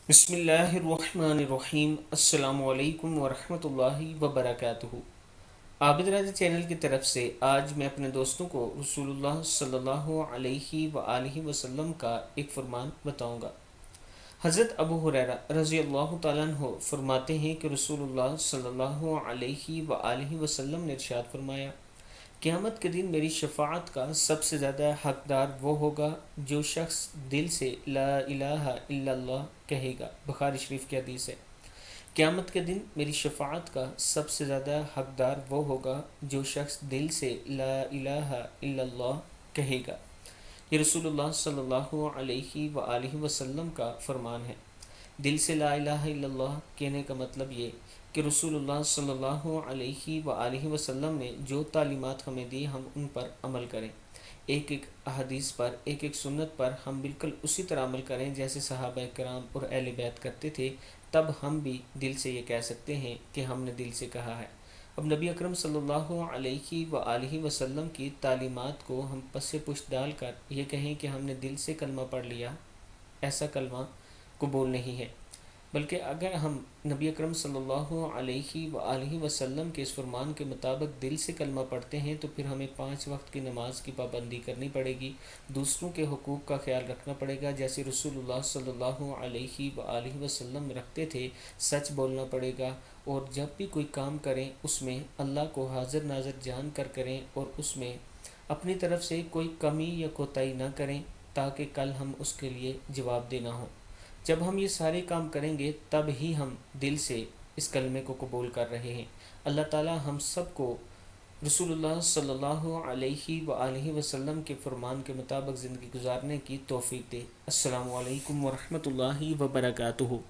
بسم اللہ الرحمن الرحیم۔ السلام علیکم ورحمۃ اللہ وبرکاتہ۔ عابد راجہ چینل کی طرف سے آج میں اپنے دوستوں کو رسول اللہ صلی اللہ علیہ وآلہ وسلم کا ایک فرمان بتاؤں گا۔ حضرت ابو ہریرہ رضی اللہ تعالیٰ عنہ فرماتے ہیں کہ رسول اللہ صلی اللہ علیہ وآلہ وسلم نے ارشاد فرمایا، قیامت کے دن میری شفاعت کا سب سے زیادہ حقدار وہ ہوگا جو شخص دل سے لا الہ الا اللہ کہے گا۔ بخاری شریف کی حدیث ہے۔ قیامت کے دن میری شفاعت کا سب سے زیادہ حقدار وہ ہوگا جو شخص دل سے لا الہ الا اللہ کہے گا۔ یہ رسول اللہ صلی اللہ علیہ وآلہ وسلم کا فرمان ہے۔ دل سے لا الہ الا اللہ کہنے کا مطلب یہ کہ رسول اللہ صلی اللہ علیہ وآلہ وسلم نے جو تعلیمات ہمیں دی ہم ان پر عمل کریں، ایک ایک احادیث پر، ایک ایک سنت پر ہم بالکل اسی طرح عمل کریں جیسے صحابہ کرام اور اہل بیت کرتے تھے، تب ہم بھی دل سے یہ کہہ سکتے ہیں کہ ہم نے دل سے کہا ہے۔ اب نبی اکرم صلی اللہ علیہ وآلہ وسلم کی تعلیمات کو ہم پس پشت ڈال کر یہ کہیں کہ ہم نے دل سے کلمہ پڑھ لیا، ایسا کلمہ قبول نہیں ہے، بلکہ اگر ہم نبی اکرم صلی اللہ علیہ وآلہ وسلم کے اس فرمان کے مطابق دل سے کلمہ پڑھتے ہیں تو پھر ہمیں 5 وقت کی نماز کی پابندی کرنی پڑے گی، دوسروں کے حقوق کا خیال رکھنا پڑے گا جیسے رسول اللہ صلی اللہ علیہ وآلہ وسلم رکھتے تھے، سچ بولنا پڑے گا، اور جب بھی کوئی کام کریں اس میں اللہ کو حاضر ناظر جان کر کریں اور اس میں اپنی طرف سے کوئی کمی یا کوتاہی نہ کریں تاکہ کل ہم اس کے لیے جواب دینا ہو۔ جب ہم یہ سارے کام کریں گے تب ہی ہم دل سے اس کلمے کو قبول کر رہے ہیں۔ اللہ تعالی ہم سب کو رسول اللہ صلی اللہ علیہ وآلہ وسلم کے فرمان کے مطابق زندگی گزارنے کی توفیق دے۔ السلام علیکم ورحمۃ اللہ وبرکاتہ۔